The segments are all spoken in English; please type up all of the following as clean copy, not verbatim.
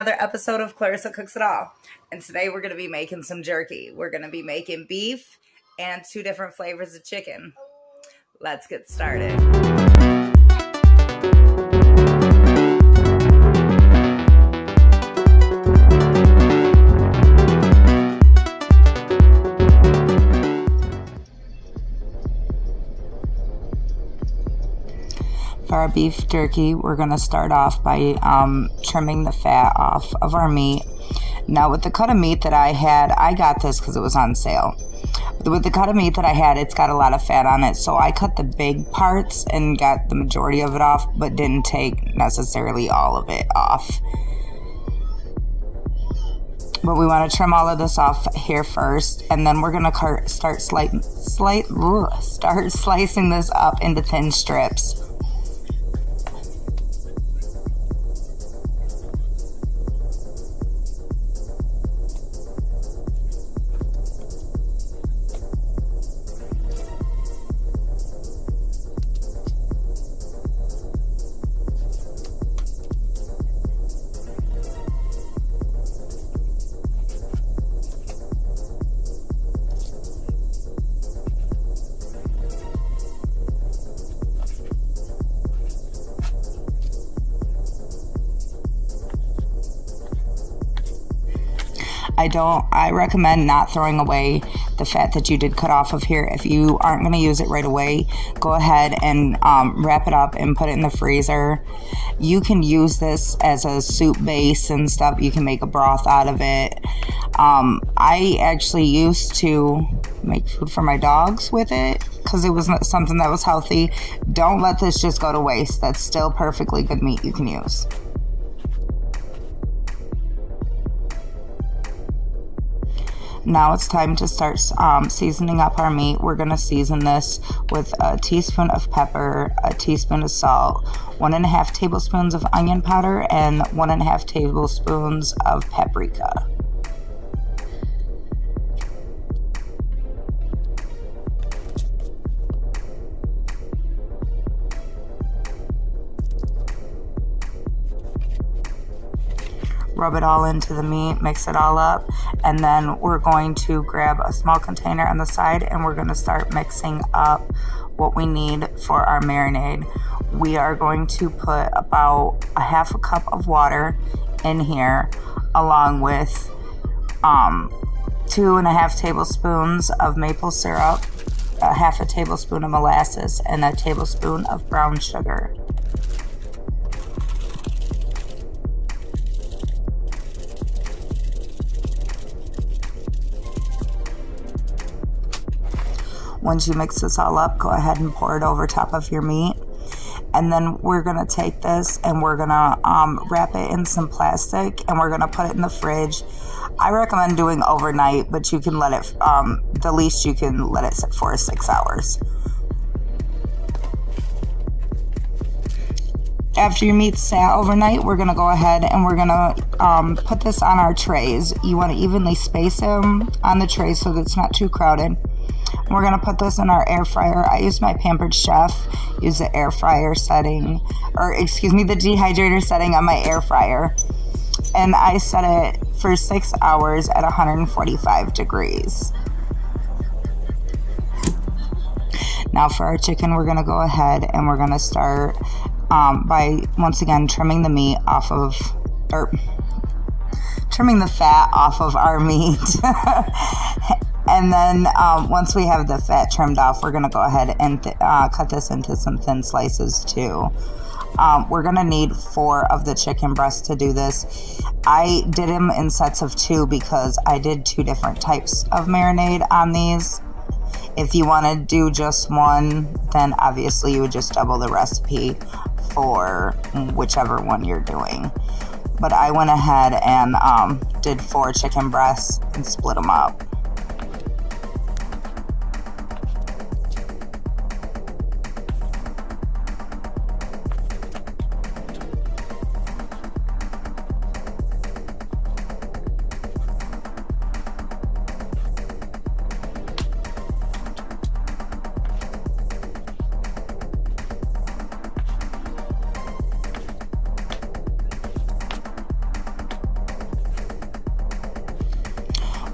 Another episode of Clarissa Cooks It All. And today we're going to be making some jerky. We're going to be making beef and 2 different flavors of chicken. Let's get started. For our beef jerky, we're going to start off by trimming the fat off of our meat. Now with the cut of meat that I had, I got this because it was on sale. With the cut of meat that I had, it's got a lot of fat on it, so I cut the big parts and got the majority of it off, but didn't take necessarily all of it off. But we want to trim all of this off here first, and then we're going to start slicing this up into thin strips. I recommend not throwing away the fat that you did cut off of here. If you aren't going to use it right away, go ahead and wrap it up and put it in the freezer. You can use this as a soup base and stuff. You can make a broth out of it. I actually used to make food for my dogs with it because it was something that was healthy. Don't let this just go to waste. That's still perfectly good meat you can use. Now it's time to start seasoning up our meat. We're going to season this with a teaspoon of pepper, a teaspoon of salt, 1.5 tablespoons of onion powder, and 1.5 tablespoons of paprika. Rub it all into the meat, mix it all up, and then we're going to grab a small container on the side and we're going to start mixing up what we need for our marinade. We are going to put about 1/2 cup of water in here, along with 2.5 tablespoons of maple syrup, 1/2 tablespoon of molasses, and 1 tablespoon of brown sugar. Once you mix this all up, go ahead and pour it over top of your meat. And then we're going to take this and we're going to wrap it in some plastic and we're going to put it in the fridge. I recommend doing overnight, but you can let it, the least you can let it sit for is 6 hours. After your meat's sat overnight, we're going to go ahead and we're going to put this on our trays. You want to evenly space them on the tray so that it's not too crowded. We're going to put this in our air fryer. I use my Pampered Chef, use the air fryer setting, or excuse me, the dehydrator setting on my air fryer. And I set it for 6 hours at 145 degrees. Now for our chicken, we're going to go ahead and we're going to start by, once again, trimming the meat off of, or trimming the fat off of our meat. And then once we have the fat trimmed off, we're going to go ahead and cut this into some thin slices too. We're going to need 4 of the chicken breasts to do this. I did them in sets of 2 because I did 2 different types of marinade on these. If you want to do just one, then obviously you would just double the recipe for whichever one you're doing. But I went ahead and did 4 chicken breasts and split them up.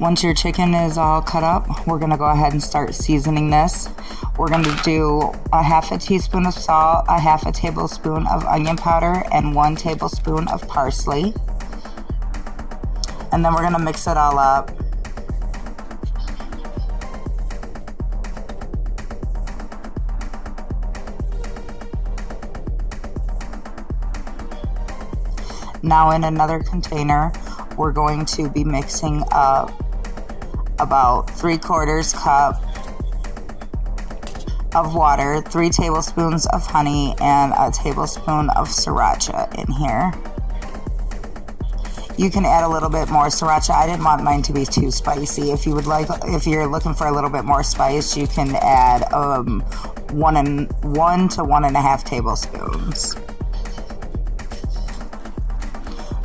Once your chicken is all cut up, we're going to go ahead and start seasoning this. We're going to do a half a teaspoon of salt, a half a tablespoon of onion powder, and 1 tablespoon of parsley. And then we're going to mix it all up. Now in another container, we're going to be mixing up about 3/4 cup of water, 3 tablespoons of honey, and a tablespoon of Siracha in here. You can add a little bit more Siracha. I didn't want mine to be too spicy. If you're looking for a little bit more spice, you can add 1 to 1.5 tablespoons.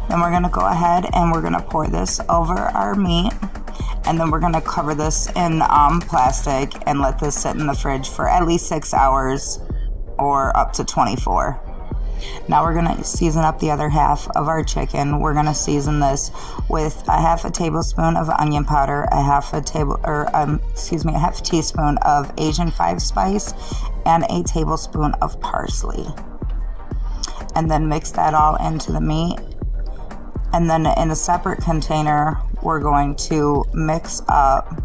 Then we're going to go ahead and we're going to pour this over our meat, and then we're going to cover this in plastic and let this sit in the fridge for at least 6 hours or up to 24. Now we're going to season up the other half of our chicken. We're going to season this with a half a tablespoon of onion powder, a half a teaspoon of Asian 5 spice, and a tablespoon of parsley. And then mix that all into the meat. And then in a separate container, we're going to mix up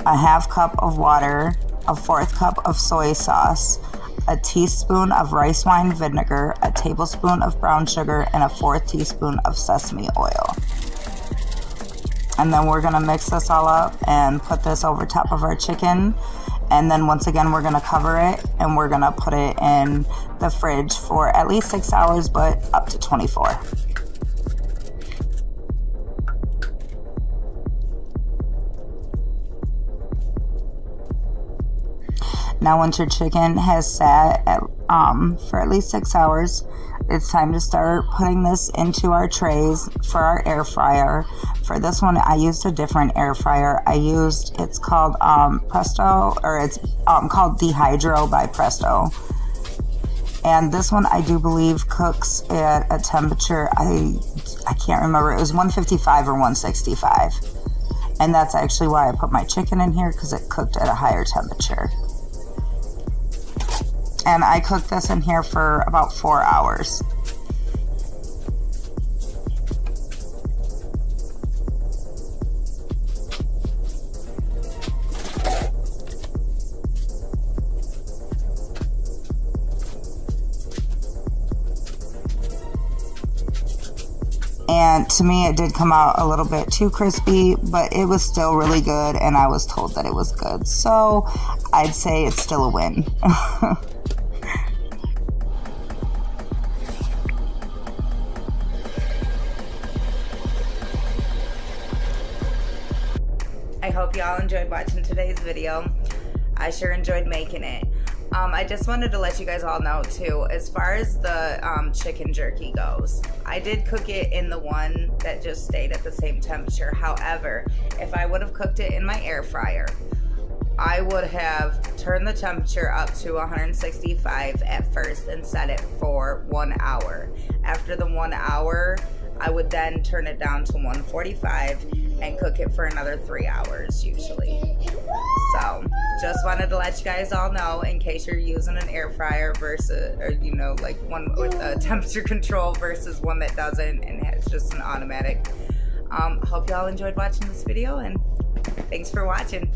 a half cup of water, a 1/4 cup of soy sauce, a teaspoon of rice wine vinegar, a tablespoon of brown sugar, and a 1/4 teaspoon of sesame oil. And then we're going to mix this all up and put this over top of our chicken. And then once again, we're going to cover it and we're going to put it in the fridge for at least 6 hours, but up to 24. Now once your chicken has sat for at least 6 hours, it's time to start putting this into our trays for our air fryer. For this one, I used a different air fryer. It's called Presto, or it's called Dehydro by Presto. And this one, I do believe, cooks at a temperature, I can't remember, it was 155 or 165. And that's actually why I put my chicken in here, because it cooked at a higher temperature. And I cooked this in here for about 4 hours. And to me, it did come out a little bit too crispy, but it was still really good, and I was told that it was good. So I'd say it's still a win. I hope y'all enjoyed watching today's video. I sure enjoyed making it. I just wanted to let you guys all know too, as far as the chicken jerky goes, I did cook it in the one that just stayed at the same temperature. However, if I would have cooked it in my air fryer, I would have turned the temperature up to 165 at first and set it for 1 hour. After the 1 hour, I would then turn it down to 145 and cook it for another 3 hours usually. So just wanted to let you guys all know, in case you're using an air fryer versus, or you know, like one with a temperature control versus one that doesn't and has just an automatic. Hope y'all enjoyed watching this video, and thanks for watching.